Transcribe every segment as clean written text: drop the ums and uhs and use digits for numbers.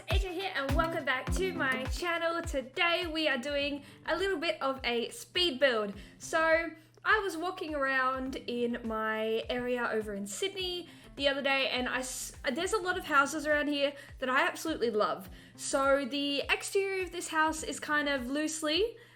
AJ here and welcome back to my channel. Today we are doing a little bit of a speed build. So I was walking around in my area over in Sydney the other day and there's a lot of houses around here that I absolutely love. So the exterior of this house is kind of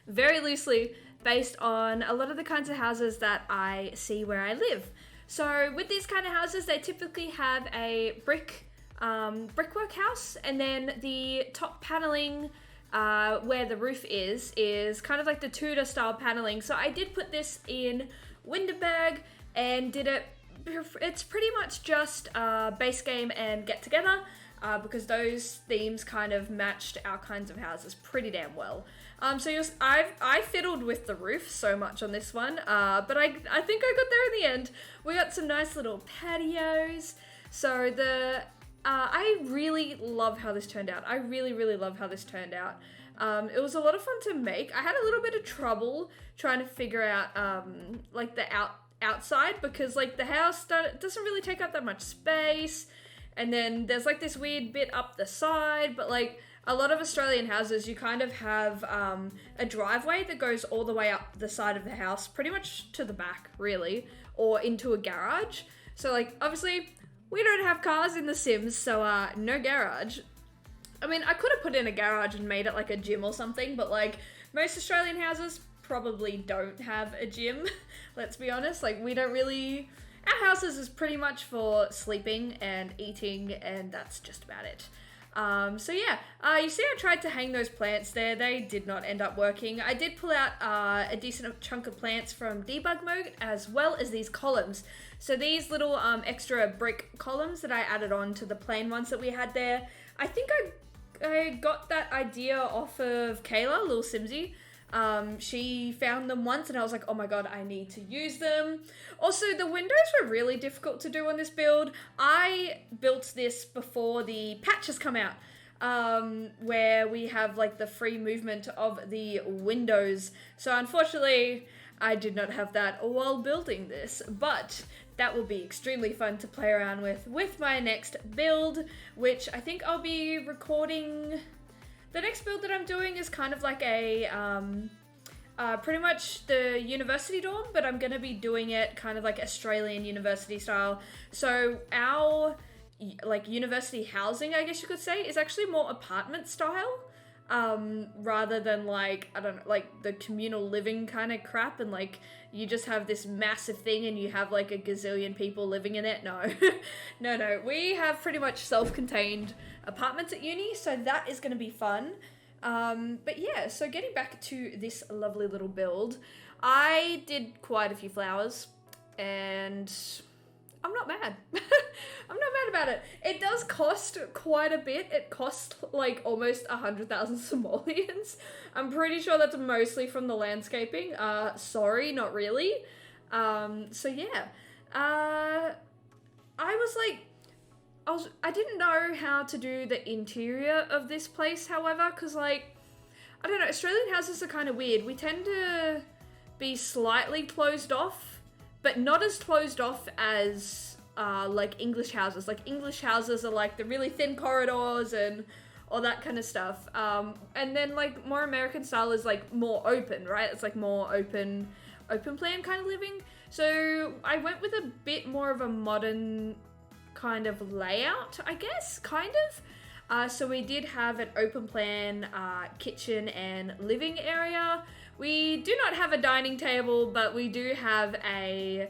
very loosely based on a lot of the kinds of houses that I see where I live. So with these kind of houses, they typically have a brickwork house, and then the top paneling where the roof is kind of like the Tudor style paneling. So I did put this in Winterberg and it's pretty much just base game and get together because those themes kind of matched our kinds of houses pretty damn well. I fiddled with the roof so much on this one, but I think I got there in the end. We got some nice little patios. So I really love how this turned out. I really love how this turned out. It was a lot of fun to make. I had a little bit of trouble trying to figure out like the outside because like the house doesn't really take up that much space, and then there's like this weird bit up the side, but like a lot of Australian houses, you kind of have a driveway that goes all the way up the side of the house, pretty much to the back, really, or into a garage. So, like, obviously, we don't have cars in The Sims, so no garage. I mean, I could have put in a garage and made it like a gym or something, but, like, most Australian houses probably don't have a gym, let's be honest. Like, we don't really... Our houses is pretty much for sleeping and eating, and that's just about it. So yeah, you see I tried to hang those plants there. They did not end up working. I did pull out a decent chunk of plants from debug mode, as well as these columns. So these little extra brick columns that I added on to the plain ones that we had there. I think I got that idea off of Kayla, Little Simsy. She found them once and I was like, oh my god, I need to use them. Also, the windows were really difficult to do on this build. I built this before the patches come out, where we have like the free movement of the windows. So unfortunately, I did not have that while building this, but that will be extremely fun to play around with my next build, which I think I'll be recording. The next build that I'm doing is kind of like a, pretty much the university dorm, but I'm going to be doing it kind of like Australian university style. So our, like, university housing, I guess you could say, is actually more apartment style, rather than like, I don't know, like the communal living kind of crap, and like you just have this massive thing and you have like a gazillion people living in it. No, no, we have pretty much self-contained apartments at uni, so that is going to be fun. But yeah, so getting back to this lovely little build, I did quite a few flowers and I'm not mad. I'm not mad about it. It does cost quite a bit. It cost like almost 100,000 simoleons. I'm pretty sure that's mostly from the landscaping. Sorry, not really. So yeah, I didn't know how to do the interior of this place, however, because, like, I don't know, Australian houses are kind of weird. We tend to be slightly closed off, but not as closed off as, like, English houses. Like, English houses are, like, the really thin corridors and all that kind of stuff. And then, like, more American style is, like, more open, right? It's, like, more open plan kind of living. So I went with a bit more of a modern kind of layout, I guess, kind of. So we did have an open plan kitchen and living area. We do not have a dining table, but we do have a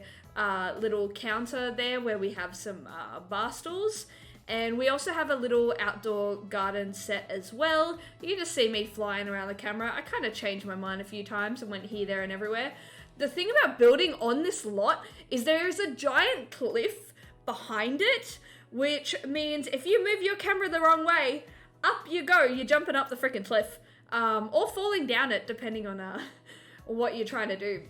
little counter there where we have some bar stools. And we also have a little outdoor garden set as well. You can just see me flying around the camera. I kind of changed my mind a few times and went here, there, and everywhere. The thing about building on this lot is there is a giant cliff behind it, which means if you move your camera the wrong way, up you go. You're jumping up the freaking cliff, or falling down it, depending on what you're trying to do.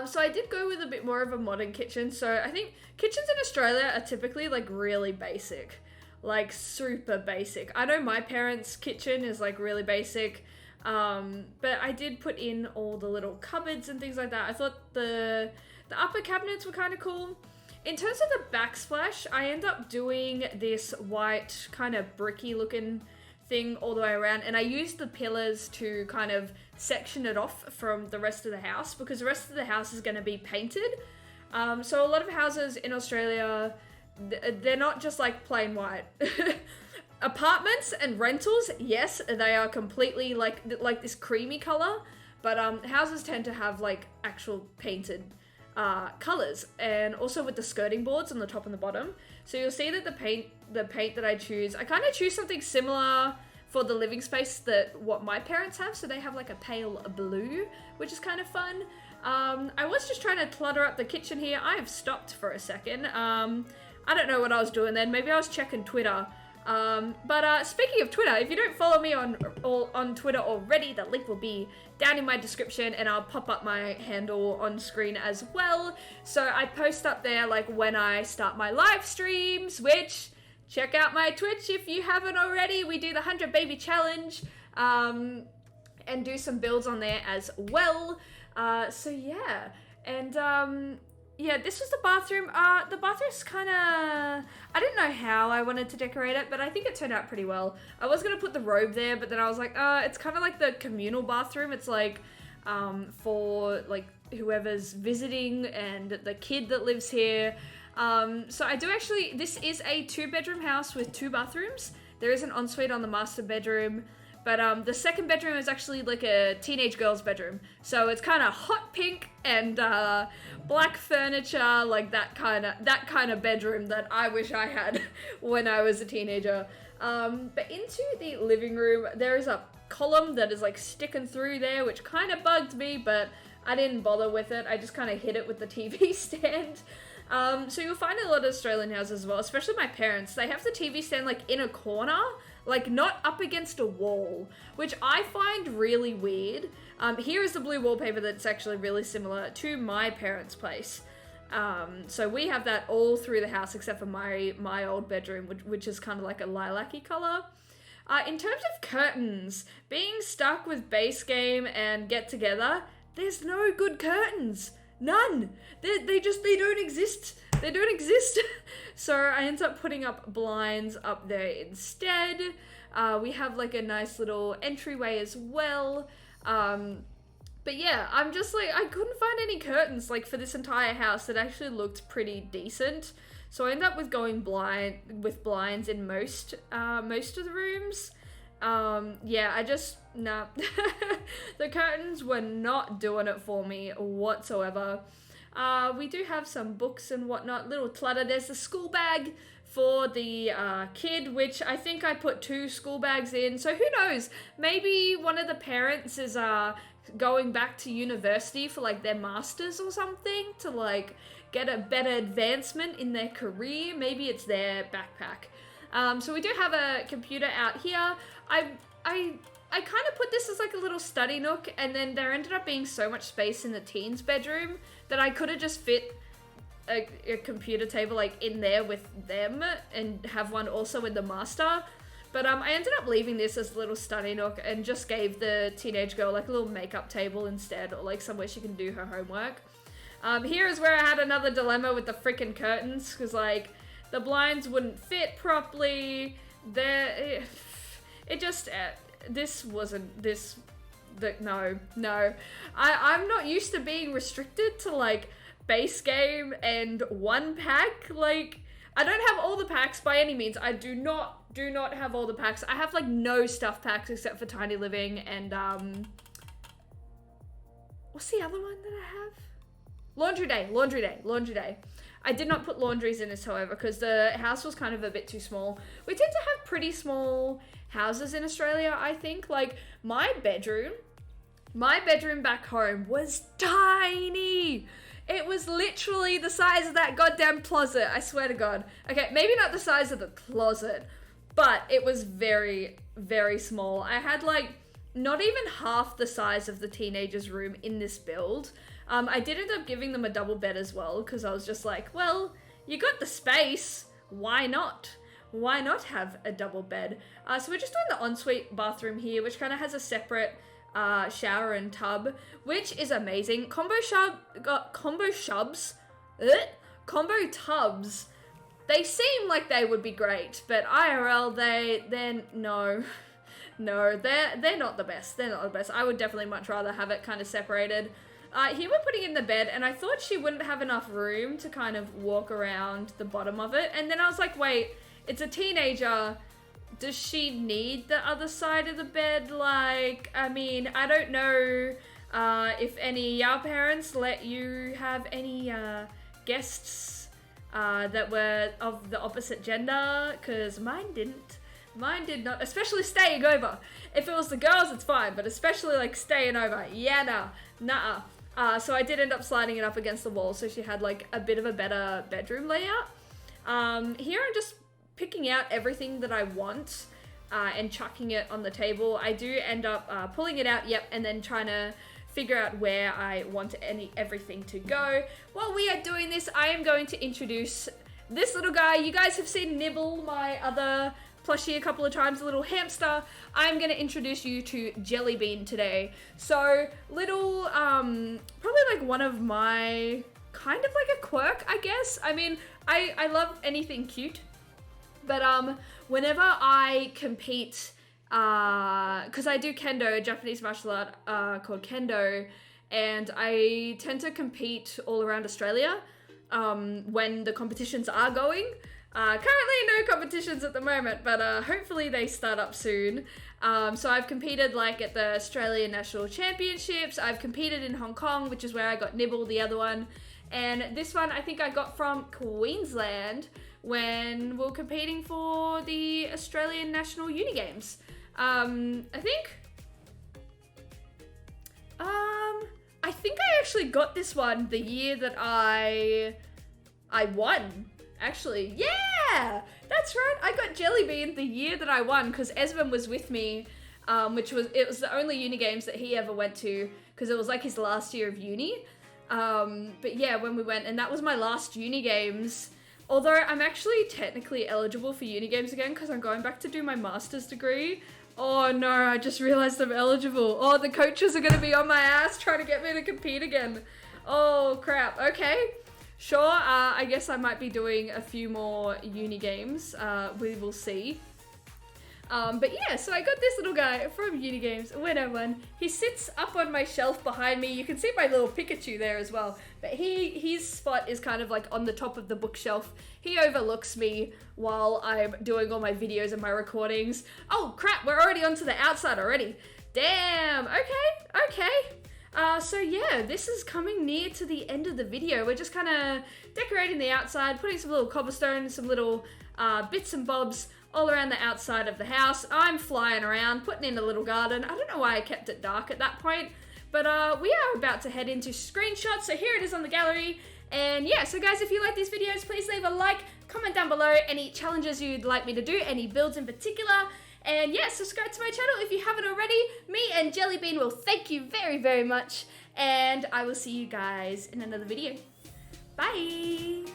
So I did go with a bit more of a modern kitchen. So I think kitchens in Australia are typically like really basic, like super basic. I know my parents' kitchen is like really basic, but I did put in all the little cupboards and things like that. I thought the upper cabinets were kind of cool. In terms of the backsplash, I end up doing this white kind of bricky looking thing all the way around, and I use the pillars to kind of section it off from the rest of the house, because the rest of the house is going to be painted. So a lot of houses in Australia, they're not just like plain white. Apartments and rentals, yes, they are completely like this creamy color, but houses tend to have like actual painted colors, and also with the skirting boards on the top and the bottom. So you'll see that the paint that I choose, I kind of choose something similar for the living space that what my parents have. So they have like a pale blue, which is kind of fun. I was just trying to clutter up the kitchen here. I have stopped for a second. I don't know what I was doing then. Maybe I was checking Twitter. But speaking of Twitter, if you don't follow me on Twitter already, the link will be down in my description, and I'll pop up my handle on screen as well. So I post up there like when I start my live streams, which check out my Twitch if you haven't already. We do the 100 baby challenge, and do some builds on there as well. So yeah, and yeah, this was the bathroom. The bathroom's kind of... I didn't know how I wanted to decorate it, but I think it turned out pretty well. I was going to put the robe there, but then I was like, it's kind of like the communal bathroom. It's like for like whoever's visiting and the kid that lives here. So I do actually... This is a 2-bedroom house with 2 bathrooms. There is an ensuite on the master bedroom. But the second bedroom is actually like a teenage girl's bedroom. So it's kind of hot pink and black furniture, like that kind of bedroom that I wish I had when I was a teenager. But into the living room, there is a column that is like sticking through there, which kind of bugged me, but I didn't bother with it. I just kind of hit it with the TV stand. So you'll find a lot of Australian houses as well, especially my parents. They have the TV stand like in a corner, like not up against a wall, which I find really weird. Here is the blue wallpaper that's actually really similar to my parents' place. So we have that all through the house except for my old bedroom, which is kind of like a lilac-y color. In terms of curtains, being stuck with base game and get together, there's no good curtains. None. They don't exist. They don't exist. So I end up putting up blinds up there instead. We have like a nice little entryway as well. But yeah, I'm just like, I couldn't find any curtains like for this entire house that actually looked pretty decent. So I ended up with going with blinds in most of the rooms. Yeah, nah. The curtains were not doing it for me whatsoever. We do have some books and whatnot, little clutter. There's the school bag for the kid, which I think I put 2 school bags in. So who knows? Maybe one of the parents is going back to university for like their masters or something to like get a better advancement in their career. Maybe it's their backpack. So we do have a computer out here. I kind of put this as like a little study nook, and then there ended up being so much space in the teens' bedroom that I could have just fit a computer table like in there with them and have one also in the master. But I ended up leaving this as a little study nook and just gave the teenage girl like a little makeup table instead, or like somewhere she can do her homework. Here is where I had another dilemma with the freaking curtains, because like the blinds wouldn't fit properly. No. I'm not used to being restricted to like base game and 1 pack. Like, I don't have all the packs by any means. I do not have all the packs. I have like no stuff packs except for Tiny Living and what's the other one that I have? Laundry Day. I did not put laundries in this, however, because the house was kind of a bit too small. We tend to have pretty small houses in Australia, I think. Like, my bedroom back home was tiny. It was literally the size of that goddamn closet, I swear to God. Okay, maybe not the size of the closet, but it was very, very small. I had, like, not even half the size of the teenager's room in this build. I did end up giving them a double bed as well, because I was just like, well, you got the space, why not? Why not have a double bed? So we're just doing the ensuite bathroom here, which kind of has a separate shower and tub, which is amazing. Combo shubs combo tubs, they seem like they would be great, but IRL, they're no. No, they're not the best. They're not the best. I would definitely much rather have it kind of separated. Here we're putting in the bed, and I thought she wouldn't have enough room to kind of walk around the bottom of it. And then I was like, wait, it's a teenager. Does she need the other side of the bed? Like, I mean, I don't know if any y'all parents let you have any guests that were of the opposite gender, because mine didn't. Mine did not, especially staying over. If it was the girls, it's fine, but especially like staying over, yeah, nah. So I did end up sliding it up against the wall, so she had like a bit of a better bedroom layout. Here I'm just picking out everything that I want and chucking it on the table. I do end up pulling it out, yep, and then trying to figure out where I want everything to go. While we are doing this, I am going to introduce this little guy. You guys have seen Nibble, my other plushie, a couple of times, a little hamster. I'm going to introduce you to Jellybean today. So, little, probably like one of my, kind of like a quirk, I guess. I mean, I love anything cute, but whenever I compete, because I do kendo, a Japanese martial art called kendo, and I tend to compete all around Australia when the competitions are going. Currently no competitions at the moment, but hopefully they start up soon. So I've competed like at the Australian National Championships. I've competed in Hong Kong, which is where I got Nibble, the other one. And this one I think I got from Queensland when we were competing for the Australian National Uni Games. I think I actually got this one the year that I won. Actually, yeah, that's right. I got Jellybean the year that I won because Esmond was with me, it was the only uni games that he ever went to because it was like his last year of uni. But yeah, when we went, and that was my last uni games. Although I'm actually technically eligible for uni games again because I'm going back to do my master's degree. Oh no, I just realized I'm eligible. Oh, the coaches are going to be on my ass trying to get me to compete again. Oh crap, okay. Sure, I guess I might be doing a few more uni games. We will see. But yeah, so I got this little guy from uni games when I won. He sits up on my shelf behind me. You can see my little Pikachu there as well. But his spot is kind of like on the top of the bookshelf. He overlooks me while I'm doing all my videos and my recordings. Oh crap, we're already onto the outside already. Damn, okay. So yeah, this is coming near to the end of the video. We're just kind of decorating the outside, putting some little cobblestone, some little bits and bobs all around the outside of the house. I'm flying around, putting in a little garden. I don't know why I kept it dark at that point, but we are about to head into screenshots. So here it is on the gallery. And yeah, so guys, if you like these videos, please leave a like, comment down below any challenges you'd like me to do, any builds in particular. And yeah, subscribe to my channel if you haven't already. Me and Jellybean will thank you very, very much. And I will see you guys in another video. Bye!